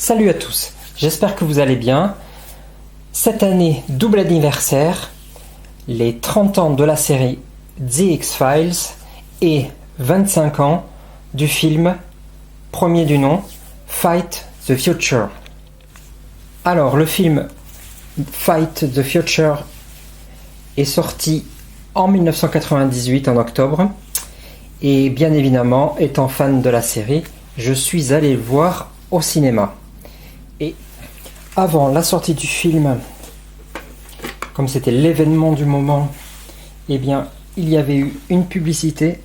Salut à tous, j'espère que vous allez bien. Cette année, double anniversaire, les 30 ans de la série The X-Files et 25 ans du film premier du nom, Fight the Future. Alors, le film Fight the Future est sorti en 1998 en octobre et bien évidemment, étant fan de la série, je suis allé le voir au cinéma. Et avant la sortie du film, comme c'était l'événement du moment, eh bien, il y avait eu une publicité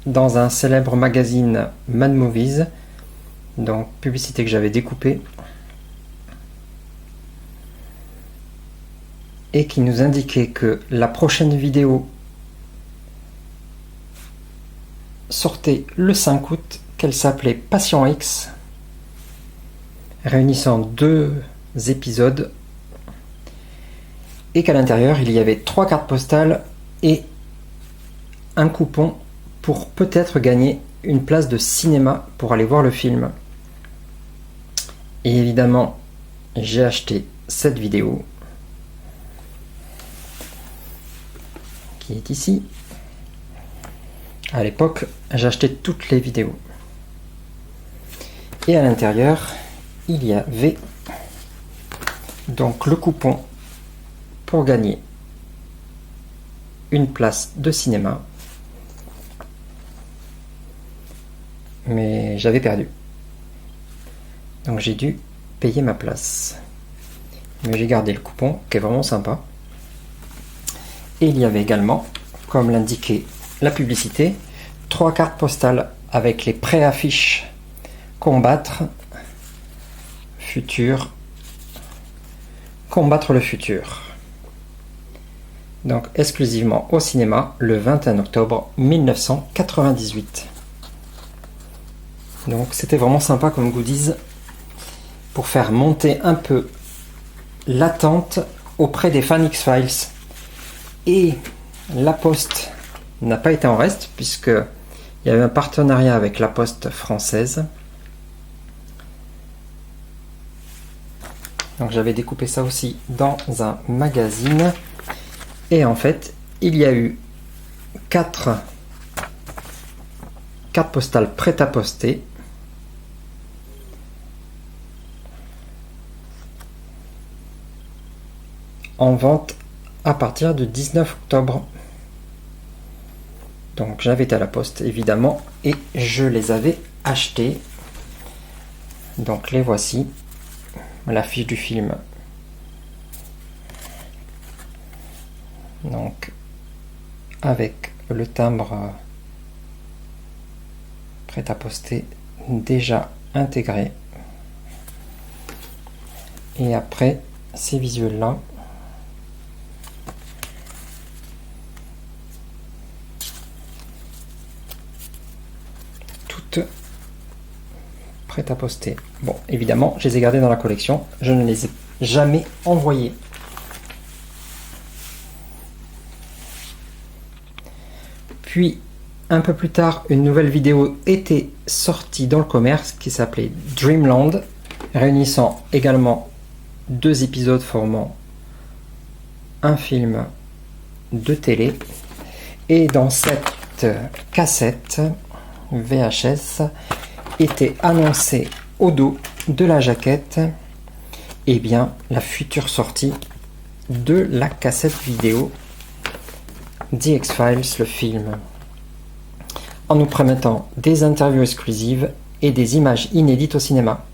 dans un célèbre magazine Mad Movies, donc publicité que j'avais découpée, et qui nous indiquait que la prochaine vidéo sortait le 5 août, qu'elle s'appelait Patient X, réunissant 2 épisodes, et qu'à l'intérieur il y avait 3 cartes postales et un coupon pour peut-être gagner une place de cinéma pour aller voir le film. Et évidemment, j'ai acheté cette vidéo qui est ici. À l'époque, j'achetais toutes les vidéos. Et à l'intérieur, il y avait donc le coupon pour gagner une place de cinéma. Mais j'avais perdu. Donc j'ai dû payer ma place. Mais j'ai gardé le coupon qui est vraiment sympa. Et il y avait également, comme l'indiquait la publicité, 3 cartes postales avec les pré-affiches Combattre Futur, Combattre le futur. Donc exclusivement au cinéma le 21 octobre 1998. Donc c'était vraiment sympa comme goodies pour faire monter un peu l'attente auprès des fans X-Files. Et la Poste n'a pas été en reste puisque il y avait un partenariat avec la Poste française. Donc j'avais découpé ça aussi dans un magazine. Et en fait, il y a eu 4 cartes postales prêtes à poster. En vente à partir du 19 octobre. Donc j'avais été à la poste évidemment et je les avais achetées. Donc les voici. L'affiche du film. Donc avec le timbre prêt à poster déjà intégré. Et après ces visuels là. Toutes prêtes à poster. Bon, évidemment, je les ai gardées dans la collection. Je ne les ai jamais envoyées. Puis, un peu plus tard, une nouvelle vidéo était sortie dans le commerce qui s'appelait Dreamland, réunissant également 2 épisodes formant un film de télé. Et dans cette cassette VHS était annoncé au dos de la jaquette et bien la future sortie de la cassette vidéo The X-Files, le film, en nous promettant des interviews exclusives et des images inédites au cinéma.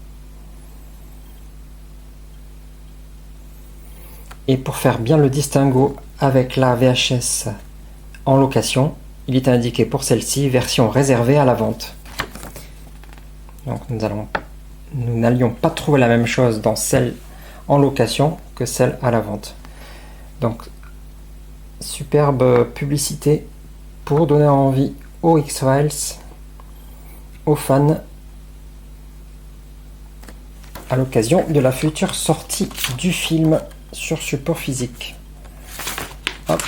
Et pour faire bien le distinguo avec la VHS en location, il est indiqué pour celle-ci version réservée à la vente. Donc nous n'allions pas trouver la même chose dans celle en location que celle à la vente. Donc superbe publicité pour donner envie aux X-Files, aux fans, à l'occasion de la future sortie du film sur support physique. Hop.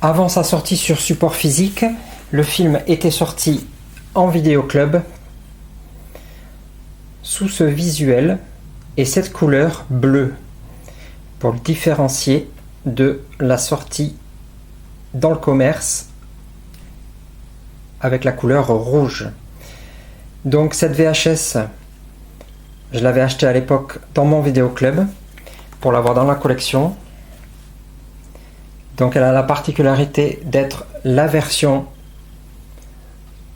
Avant sa sortie sur support physique, le film était sorti en vidéoclub sous ce visuel et cette couleur bleue pour le différencier de la sortie dans le commerce avec la couleur rouge. Donc cette VHS, je l'avais achetée à l'époque dans mon vidéoclub pour l'avoir dans la collection. Donc elle a la particularité d'être la version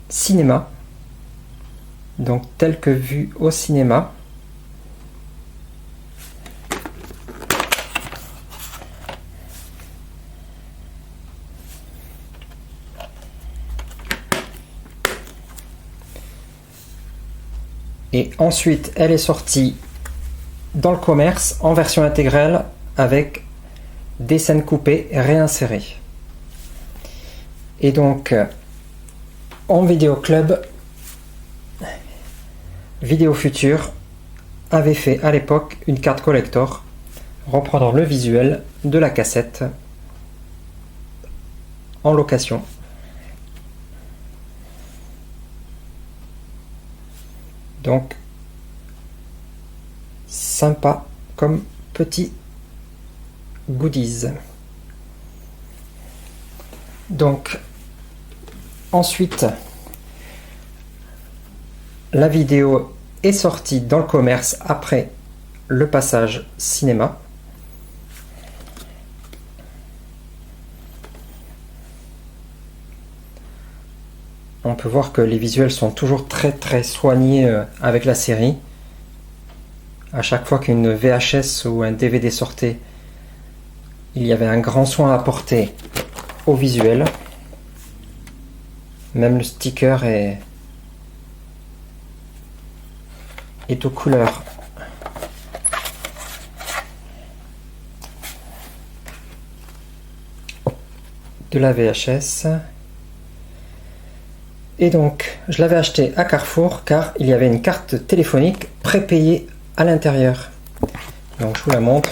cinéma, donc telle que vue au cinéma. Et ensuite, elle est sortie dans le commerce en version intégrale avec des scènes coupées réinsérées. Et donc, en vidéoclub, Vidéo Futur avait fait à l'époque une carte collector reprenant le visuel de la cassette en location. Donc, sympa comme petit goodies. Donc, ensuite, la vidéo est sortie dans le commerce après le passage cinéma. On peut voir que les visuels sont toujours très soignés avec la série. À chaque fois qu'une VHS ou un DVD sortait, il y avait un grand soin apporté au visuel. Même le sticker est aux couleurs de la VHS. Et donc, je l'avais acheté à Carrefour car il y avait une carte téléphonique prépayée à l'intérieur. Donc, je vous la montre.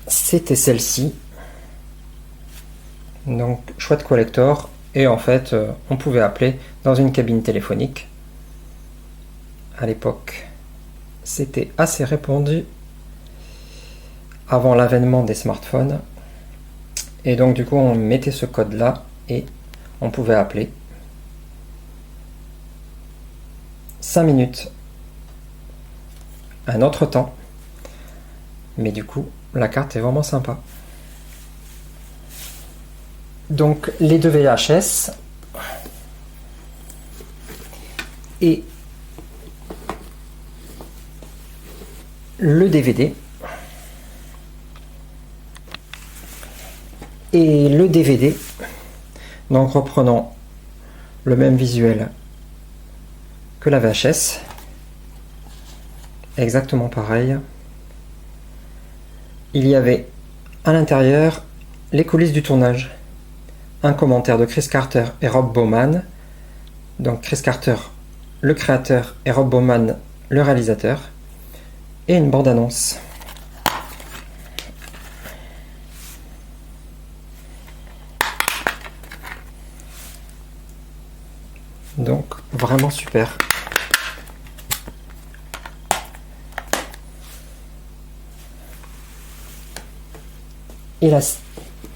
C'était celle-ci. Donc, chouette collector. Et en fait, on pouvait appeler dans une cabine téléphonique. À l'époque, c'était assez répandu avant l'avènement des smartphones. Et donc, du coup, on mettait ce code-là et on pouvait appeler. 5 minutes. Un autre temps. Mais du coup, la carte est vraiment sympa. Donc, les deux VHS. Et le DVD. Et le DVD, donc reprenant le même visuel que la VHS, exactement pareil. Il y avait à l'intérieur les coulisses du tournage, un commentaire de Chris Carter et Rob Bowman, donc Chris Carter le créateur et Rob Bowman le réalisateur, et une bande-annonce. Donc vraiment super. Et la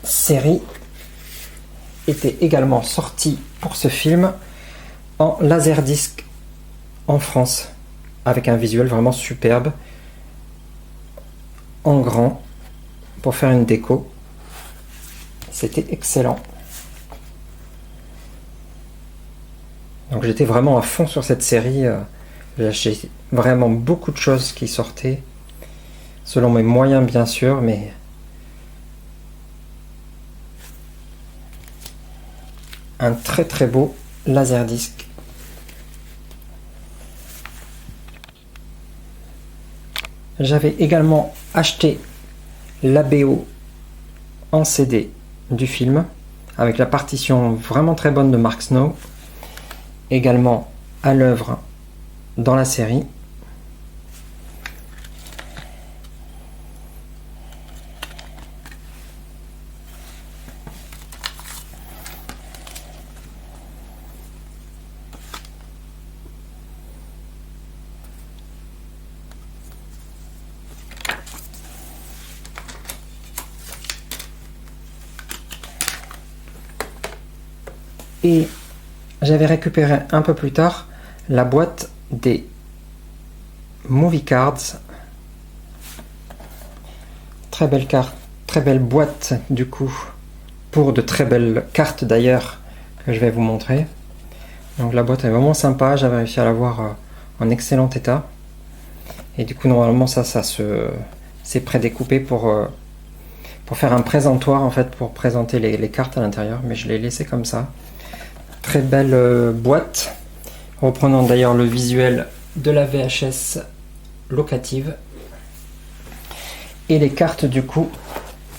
série était également sortie pour ce film en laserdisc en France, avec un visuel vraiment superbe, en grand, pour faire une déco. C'était excellent. Donc j'étais vraiment à fond sur cette série. J'ai acheté vraiment beaucoup de choses qui sortaient, selon mes moyens bien sûr, mais un très beau laserdisc. J'avais également acheté la BO en CD du film, avec la partition vraiment très bonne de Mark Snow, également à l'œuvre dans la série. Et j'avais récupéré un peu plus tard la boîte des Movie Cards. Très belle carte, très belle boîte du coup, pour de très belles cartes d'ailleurs, que je vais vous montrer. Donc la boîte est vraiment sympa, j'avais réussi à l'avoir en excellent état. Et du coup normalement c'est prédécoupé pour faire un présentoir en fait, pour présenter les cartes à l'intérieur, mais je l'ai laissé comme ça. Très belle boîte, reprenant d'ailleurs le visuel de la VHS locative. Et les cartes du coup,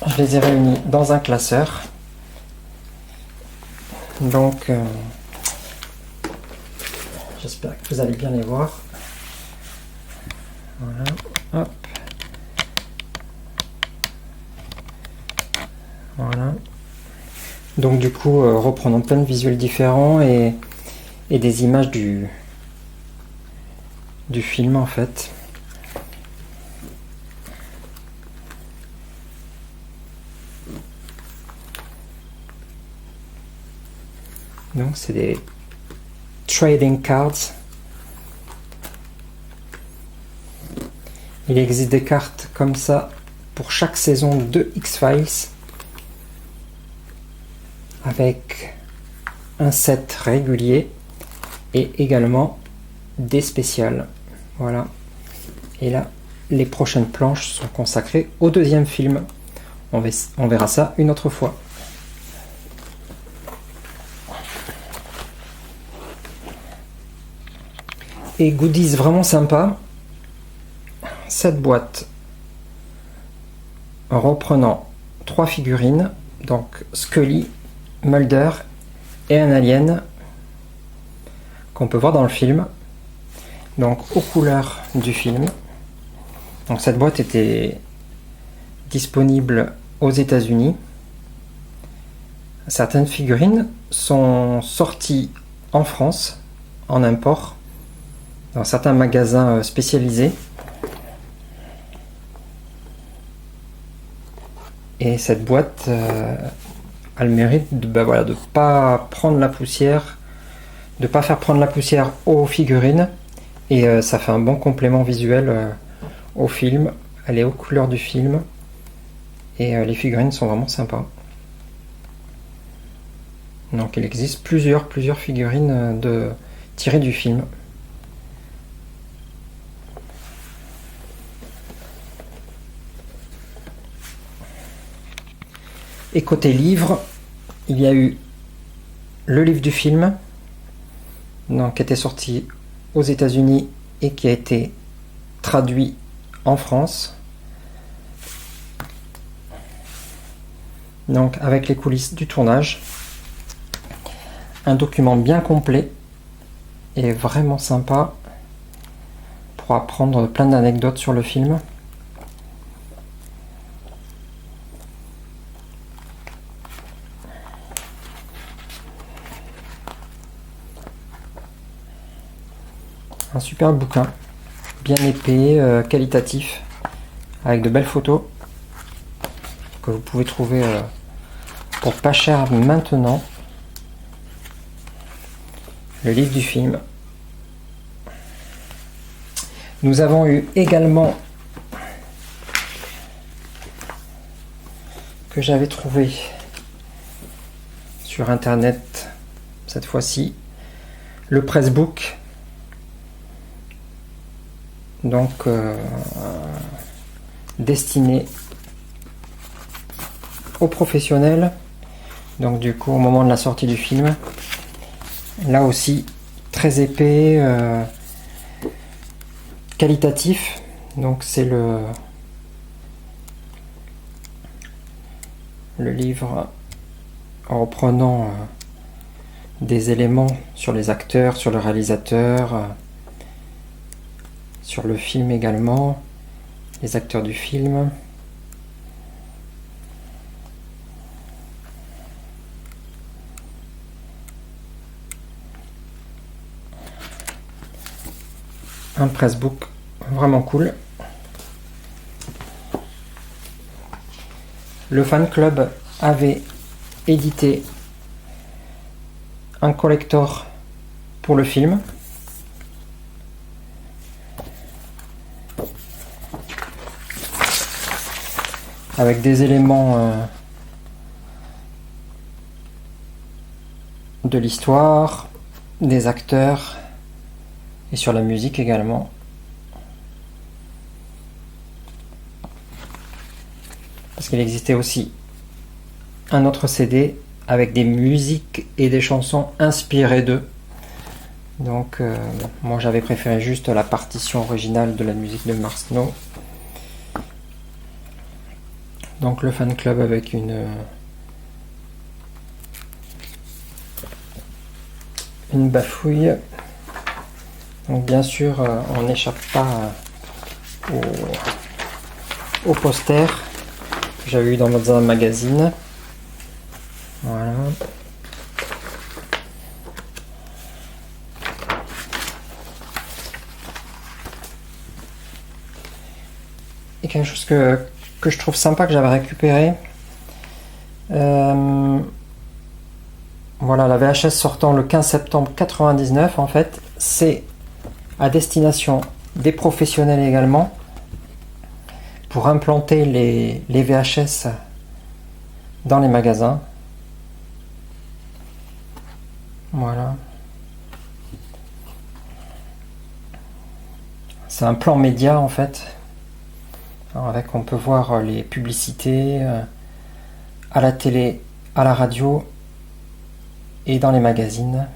je les ai réunies dans un classeur. Donc j'espère que vous allez bien les voir. Voilà, hop. Voilà. Donc du coup, reprenons plein de visuels différents et des images du film en fait. Donc c'est des trading cards. Il existe des cartes comme ça pour chaque saison de X-Files, avec un set régulier et également des spéciales. Voilà. Et là, les prochaines planches sont consacrées au deuxième film. On verra ça une autre fois. Et goodies vraiment sympa. Cette boîte reprenant 3 figurines, donc Scully, Mulder et un alien qu'on peut voir dans le film, donc aux couleurs du film. Donc cette boîte était disponible aux États-Unis. Certaines figurines sont sorties en France en import dans certains magasins spécialisés. Et cette boîte a le mérite de pas prendre la poussière, de pas faire prendre la poussière aux figurines, et ça fait un bon complément visuel au film. Elle est aux couleurs du film, et les figurines sont vraiment sympas. Donc il existe plusieurs figurines tirées du film. Et côté livre, il y a eu le livre du film, donc, qui était sorti aux États-Unis et qui a été traduit en France. Donc avec les coulisses du tournage. Un document bien complet et vraiment sympa pour apprendre plein d'anecdotes sur le film. Un super bouquin, bien épais, qualitatif, avec de belles photos que vous pouvez trouver pour pas cher maintenant. Le livre du film. Nous avons eu également, que j'avais trouvé sur internet cette fois-ci, le pressbook. Donc destiné aux professionnels. Donc du coup au moment de la sortie du film, là aussi très épais, qualitatif. Donc c'est le livre en reprenant des éléments sur les acteurs, sur le réalisateur, sur le film également, les acteurs du film. Un pressbook vraiment cool. Le fan club avait édité un collector pour le film. Avec des éléments de l'histoire, des acteurs et sur la musique également. Parce qu'il existait aussi un autre CD avec des musiques et des chansons inspirées d'eux. Donc moi j'avais préféré juste la partition originale de la musique de Mark Snow. Donc le fan club avec une bafouille. Donc bien sûr on n'échappe pas au poster que j'avais eu dans un magazine. Voilà. Et quelque chose que je trouve sympa, que j'avais récupéré. Voilà, la VHS sortant le 15 septembre 99, en fait, c'est à destination des professionnels également, pour implanter les VHS dans les magasins. Voilà. C'est un plan média en fait. Alors avec, on peut voir les publicités à la télé, à la radio et dans les magazines.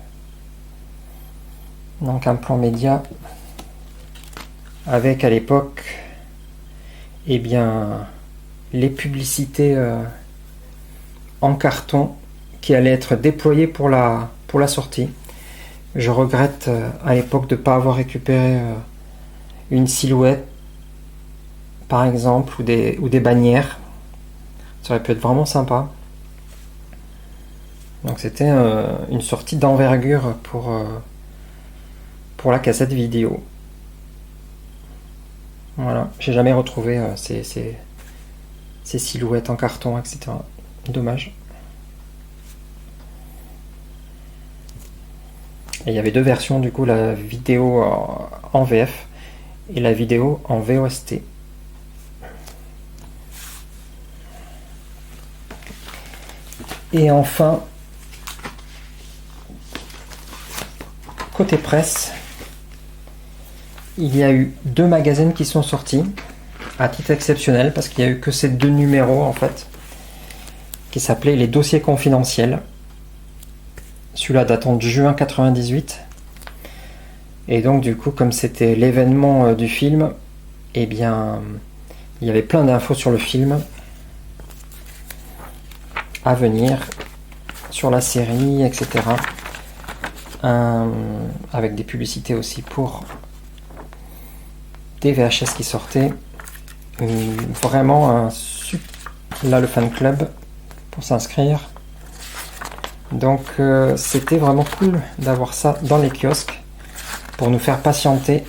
Donc un plan média avec à l'époque eh bien les publicités en carton qui allaient être déployées pour la sortie. Je regrette à l'époque de ne pas avoir récupéré une silhouette par exemple ou des bannières. Ça aurait pu être vraiment sympa. Donc c'était une sortie d'envergure pour la cassette vidéo. Voilà, j'ai jamais retrouvé ces silhouettes en carton, etc. Dommage. Et il y avait deux versions, du coup, la vidéo en VF et la vidéo en VOST. Et enfin, côté presse, il y a eu deux magazines qui sont sortis à titre exceptionnel, parce qu'il n'y a eu que ces deux numéros en fait, qui s'appelaient les dossiers confidentiels. Celui-là datant de juin 98. Et donc du coup, comme c'était l'événement du film, eh bien il y avait plein d'infos sur le film à venir, sur la série, etc. Avec des publicités aussi pour des VHS qui sortaient. Vraiment là le fan club pour s'inscrire. Donc c'était vraiment cool d'avoir ça dans les kiosques pour nous faire patienter.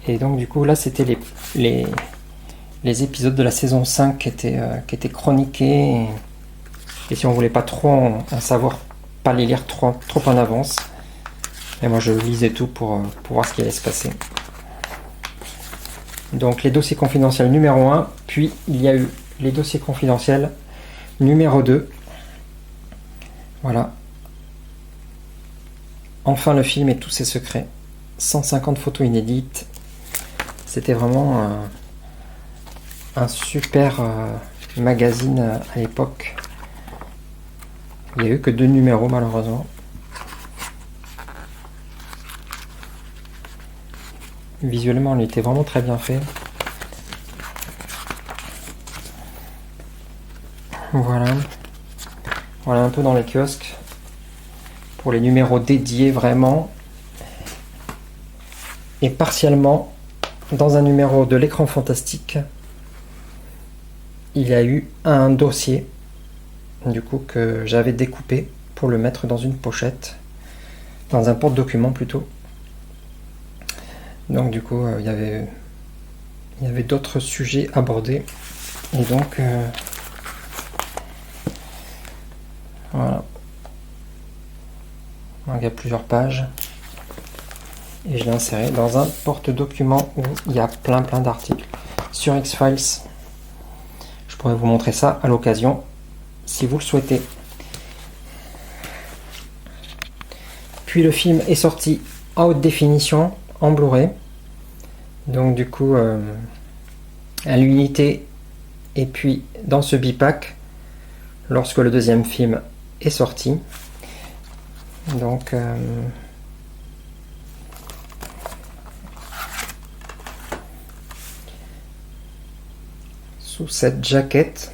Et donc du coup là c'était les épisodes de la saison 5 qui étaient chroniqués, et si on voulait pas trop en savoir, pas les lire trop en avance, et moi je lisais tout pour voir ce qui allait se passer. Donc les dossiers confidentiels numéro 1, puis il y a eu les dossiers confidentiels numéro 2. Voilà. Enfin le film et tous ses secrets. 150 photos inédites. C'était vraiment un super magazine à l'époque. Il n'y a eu que 2 numéros malheureusement. Visuellement, il était vraiment très bien fait. Voilà. Voilà un peu dans les kiosques. Pour les numéros dédiés vraiment. Et partiellement, dans un numéro de l'écran fantastique, il y a eu un dossier, du coup, que j'avais découpé pour le mettre dans une pochette, dans un porte-document plutôt. Donc du coup, il y avait d'autres sujets abordés. Et donc, Voilà. Donc, il y a plusieurs pages. Et je l'ai inséré dans un porte-document où il y a plein d'articles sur X-Files. Je pourrais vous montrer ça à l'occasion si vous le souhaitez. Puis le film est sorti en haute définition en Blu-ray. Donc du coup à l'unité et puis dans ce bipack lorsque le deuxième film est sorti. Donc sous cette jaquette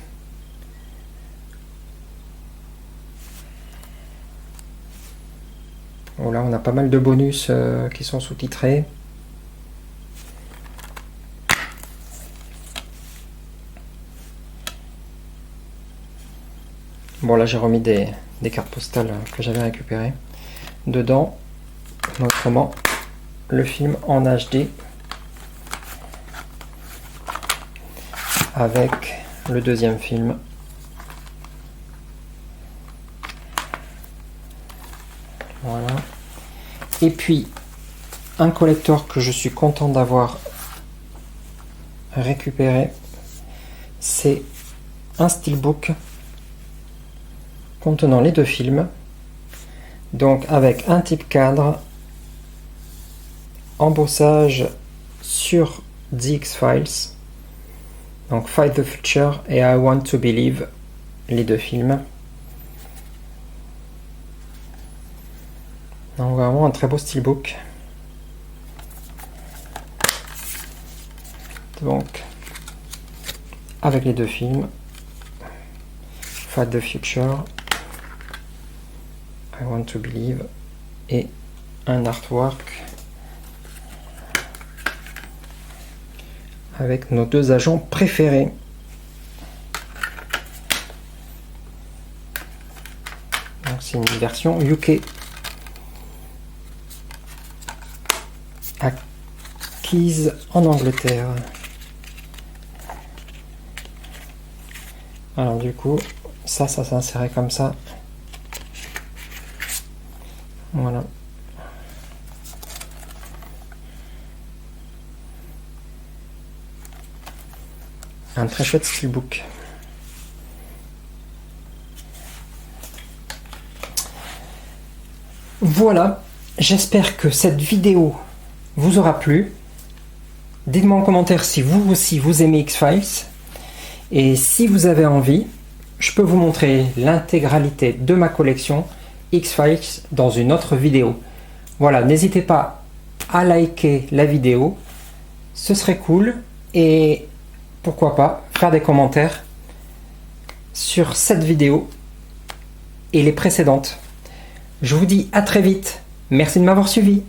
là on a pas mal de bonus qui sont sous-titrés. Bon là j'ai remis des cartes postales que j'avais récupérées dedans, autrement le film en HD avec le deuxième film. Voilà. Et puis un collector que je suis content d'avoir récupéré, c'est un steelbook contenant les deux films, donc avec un type cadre, embossage sur The X-Files, donc Fight the Future et I Want to Believe, les deux films. Donc vraiment un très beau steelbook. Donc avec les deux films, Fight the Future, I Want to Believe, et un artwork avec nos deux agents préférés. Donc c'est une version UK acquise en Angleterre. Alors du coup ça s'insérait comme ça. Voilà. Un très chouette steelbook. Voilà, j'espère que cette vidéo vous aura plu. Dites-moi en commentaire si vous aussi vous aimez X-Files. Et si vous avez envie, je peux vous montrer l'intégralité de ma collection X-Files dans une autre vidéo. Voilà, n'hésitez pas à liker la vidéo, ce serait cool, et pourquoi pas faire des commentaires sur cette vidéo et les précédentes. Je vous dis à très vite, merci de m'avoir suivi.